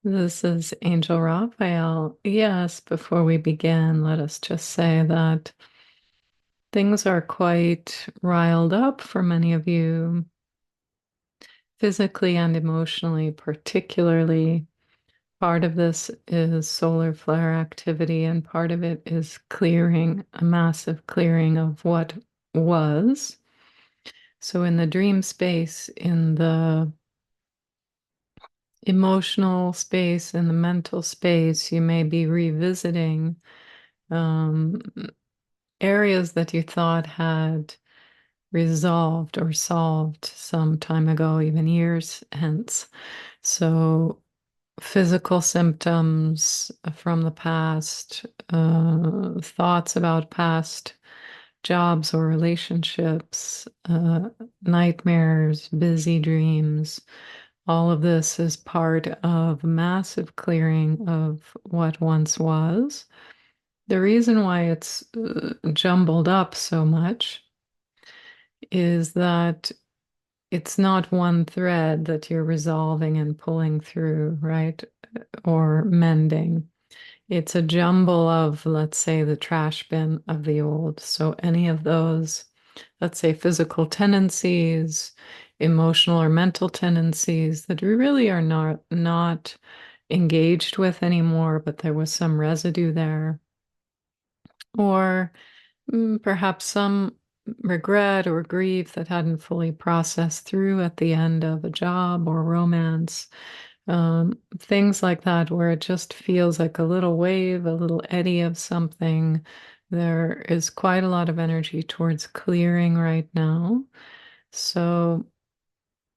This is Angel Raphael. Yes, before we begin, let us just say that things are quite riled up for many of you, physically and emotionally, particularly. Part of this is solar flare activity, and part of it is clearing, a massive clearing of what was. So, in the dream space, in the emotional space, in the mental space, you may be revisiting um, areas that you thought had resolved or solved some time ago, even years hence. So, physical symptoms from the past, thoughts about past jobs or relationships, nightmares, busy dreams. All of this is part of massive clearing of what once was. The reason why it's jumbled up so much is that it's not one thread that you're resolving and pulling through, right? Or mending. It's a jumble of, let's say, the trash bin of the old. So any of those, let's say, physical tendencies, emotional or mental tendencies that we really are not engaged with anymore, but there was some residue there. Or perhaps some regret or grief that hadn't fully processed through at the end of a job or romance. Things like that, where it just feels like a little wave, a little eddy of something. There is quite a lot of energy towards clearing right now. So,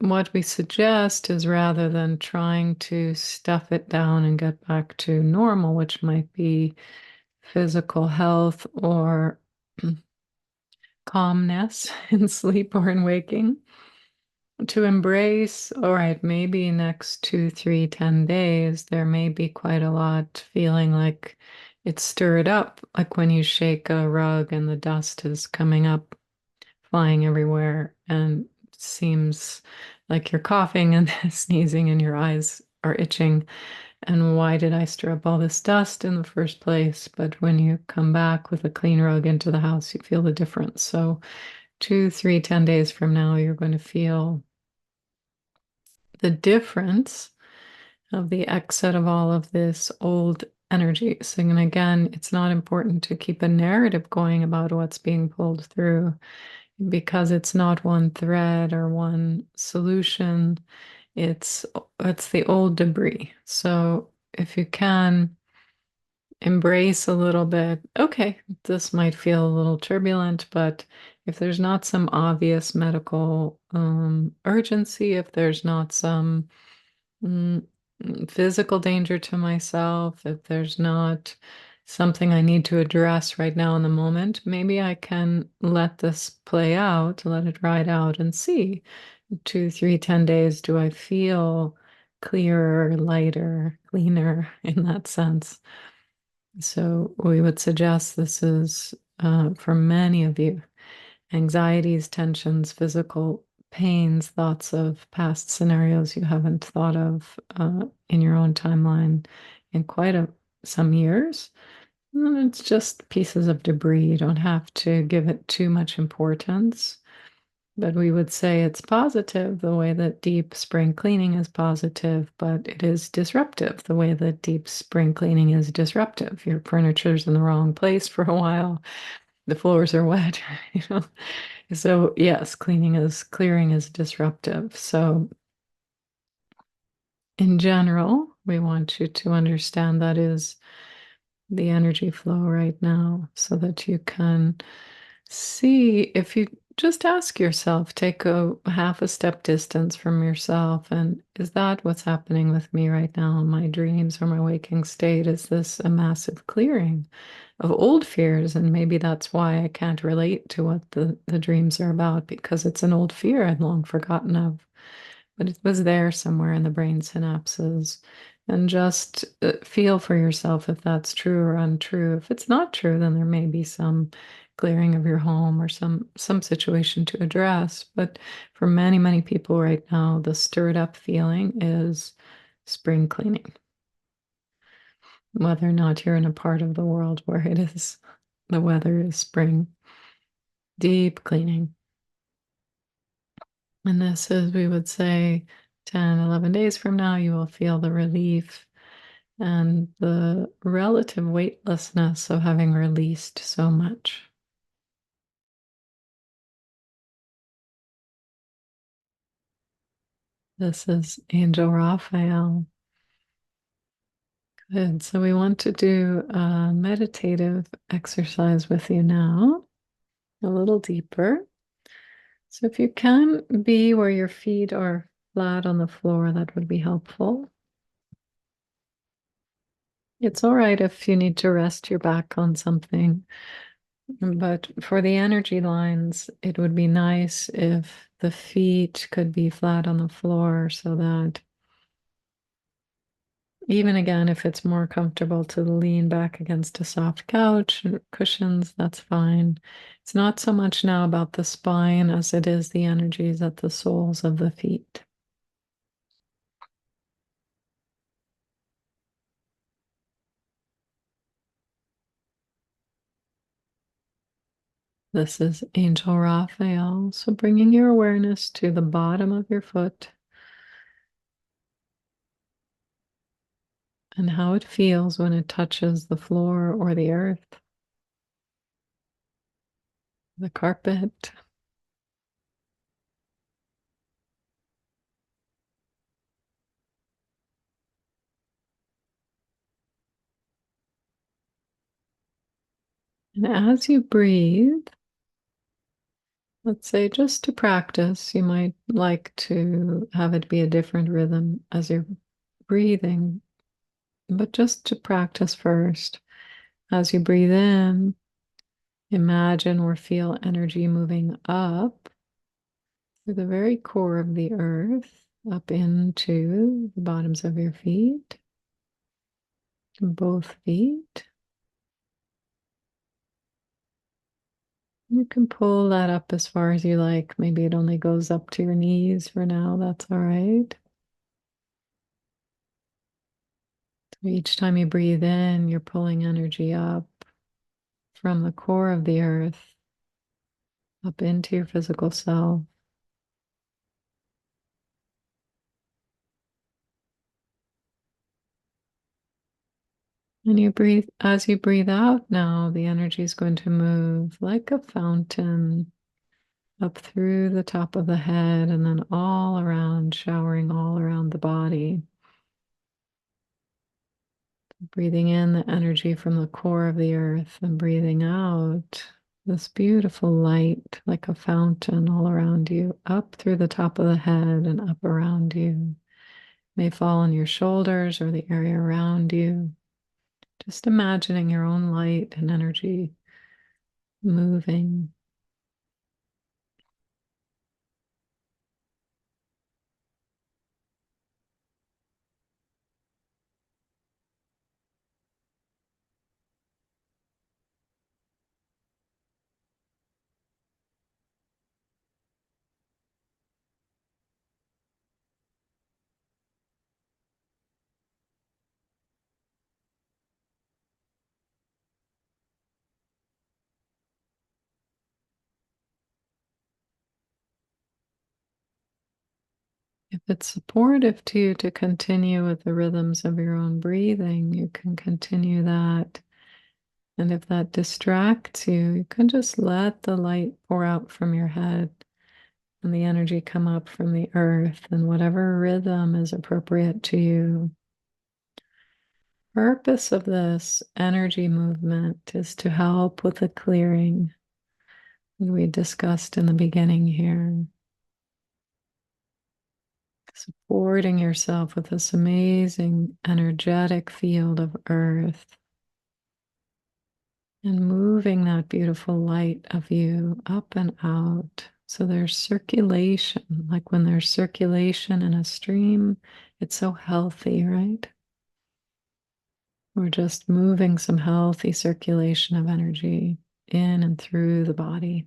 what we suggest is rather than trying to stuff it down and get back to normal, which might be physical health or calmness in sleep or in waking, to embrace, all right, maybe next 2, 3, 10 days, there may be quite a lot feeling like it's stirred up, like when you shake a rug and the dust is coming up, flying everywhere, and seems like you're coughing and sneezing and your eyes are itching. And why did I stir up all this dust in the first place? But when you come back with a clean rug into the house, you feel the difference. So 2, 3, 10 days from now, you're going to feel the difference of the exit of all of this old energy. So, and again, it's not important to keep a narrative going about what's being pulled through because it's not one thread or one solution. It's it's the old debris. So if you can embrace a little bit, okay, this might feel a little turbulent, but if there's not some obvious medical urgency, if there's not some mm, physical danger to myself, if there's not something I need to address right now in the moment, maybe I can let this play out, let it ride out and see 2, 3, 10 days. Do I feel clearer, lighter, cleaner in that sense? So we would suggest this is for many of you anxieties, tensions, physical pains, thoughts of past scenarios you haven't thought of in your own timeline in some years. And it's just pieces of debris. You don't have to give it too much importance. But we would say it's positive the way that deep spring cleaning is positive, but it is disruptive the way that deep spring cleaning is disruptive. Your furniture's in the wrong place for a while, the floors are wet, you know. So yes, clearing is disruptive. So in general, we want you to understand that is the energy flow right now so that you can see if you just ask yourself, take a half a step distance from yourself, and is that what's happening with me right now in my dreams or my waking state? Is this a massive clearing of old fears? And maybe that's why I can't relate to what the dreams are about because it's an old fear I'd long forgotten of, but it was there somewhere in the brain synapses. And just feel for yourself if that's true or untrue. If it's not true, then there may be some clearing of your home or some situation to address. But for many, many people right now, the stirred up feeling is spring cleaning. whether or not you're in a part of the world where the weather is spring. Deep cleaning. And this is, we would say, 10, 11 days from now, you will feel the relief and the relative weightlessness of having released so much. This is Angel Raphael. Good. So we want to do a meditative exercise with you now, a little deeper. So if you can be where your feet are flat on the floor, that would be helpful. It's all right if you need to rest your back on something, but for the energy lines, it would be nice if the feet could be flat on the floor so that even again, if it's more comfortable to lean back against a soft couch or cushions, that's fine. It's not so much now about the spine as it is the energies at the soles of the feet. This is Angel Raphael. So bringing your awareness to the bottom of your foot and how it feels when it touches the floor or the earth, the carpet. And as you breathe, let's say just to practice, you might like to have it be a different rhythm as you're breathing, but just to practice first. As you breathe in, imagine or feel energy moving up through the very core of the earth, up into the bottoms of your feet, both feet. You can pull that up as far as you like. Maybe it only goes up to your knees for now. That's all right. So each time you breathe in, you're pulling energy up from the core of the earth up into your physical self. And you breathe, as you breathe out now, the energy is going to move like a fountain up through the top of the head and then all around, showering all around the body. Breathing in the energy from the core of the earth and breathing out this beautiful light like a fountain all around you, up through the top of the head and up around you. May fall on your shoulders or the area around you. Just imagining your own light and energy moving. If it's supportive to you to continue with the rhythms of your own breathing, you can continue that. And if that distracts you, you can just let the light pour out from your head and the energy come up from the earth and whatever rhythm is appropriate to you. Purpose of this energy movement is to help with the clearing that we discussed in the beginning here. Supporting yourself with this amazing energetic field of earth and moving that beautiful light of you up and out. So there's circulation, like when there's circulation in a stream, it's so healthy, right? We're just moving some healthy circulation of energy in and through the body.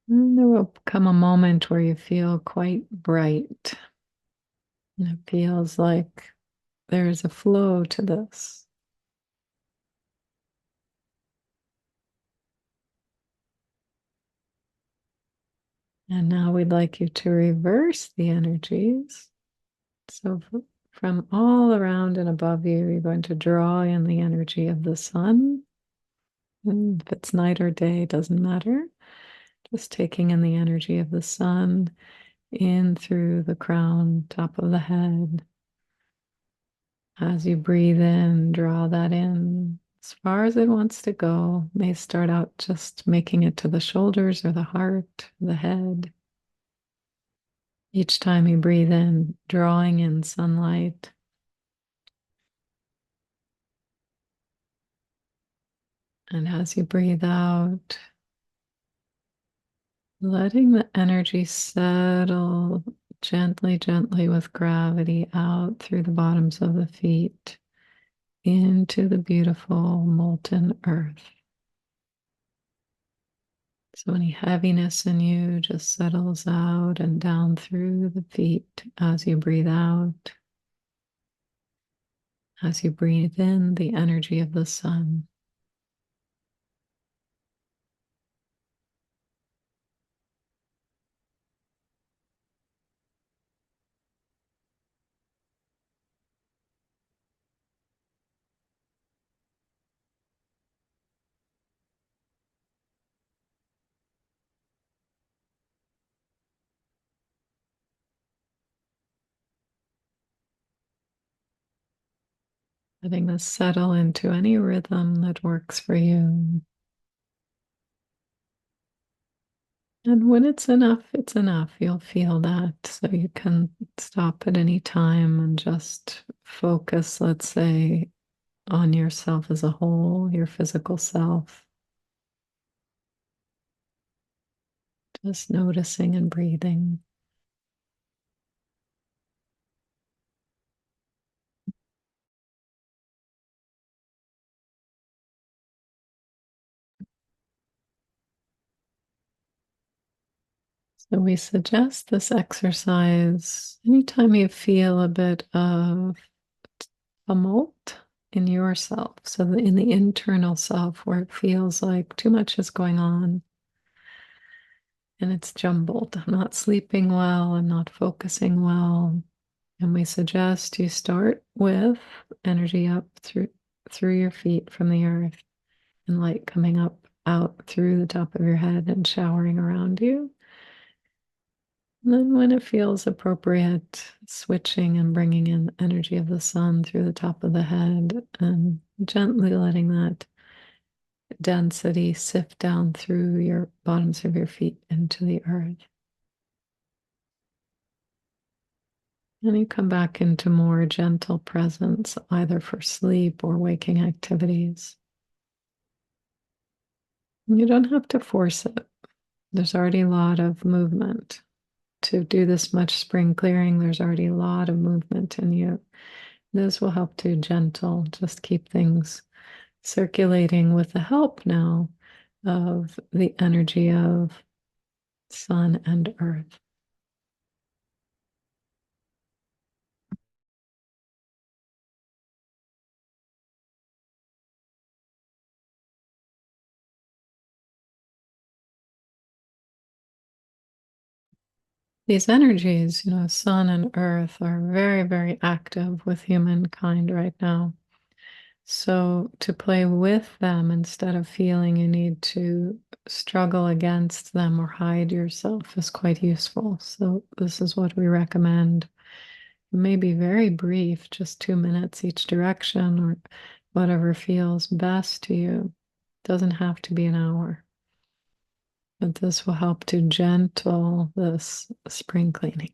And there will come a moment where you feel quite bright. And it feels like there's a flow to this. And now we'd like you to reverse the energies. So from all around and above you, you're going to draw in the energy of the sun. And if it's night or day, doesn't matter. Just taking in the energy of the sun in through the crown, top of the head. As you breathe in, draw that in as far as it wants to go. May start out just making it to the shoulders or the heart, the head. Each time you breathe in, drawing in sunlight. And as you breathe out, letting the energy settle gently, gently with gravity out through the bottoms of the feet into the beautiful molten earth. So any heaviness in you just settles out and down through the feet as you breathe out. As you breathe in the energy of the sun. Letting this settle into any rhythm that works for you. And when it's enough, it's enough. You'll feel that. So you can stop at any time and just focus, let's say, on yourself as a whole, your physical self. Just noticing and breathing. So we suggest this exercise anytime you feel a bit of tumult in yourself. So in the internal self where it feels like too much is going on and it's jumbled. I'm not sleeping well, I'm not focusing well. And we suggest you start with energy up through your feet from the earth and light coming up out through the top of your head and showering around you. And then when it feels appropriate, switching and bringing in the energy of the sun through the top of the head and gently letting that density sift down through your bottoms of your feet into the earth. And you come back into more gentle presence, either for sleep or waking activities. You don't have to force it. There's already a lot of movement. To do this much spring clearing, there's already a lot of movement in you. This will help to gentle, just keep things circulating with the help now of the energy of sun and earth. These energies, sun and earth are very, very active with humankind right now. So to play with them instead of feeling you need to struggle against them or hide yourself is quite useful. So this is what we recommend. It may be very brief, just 2 minutes each direction or whatever feels best to you. It doesn't have to be an hour. But this will help to gentle this spring cleaning.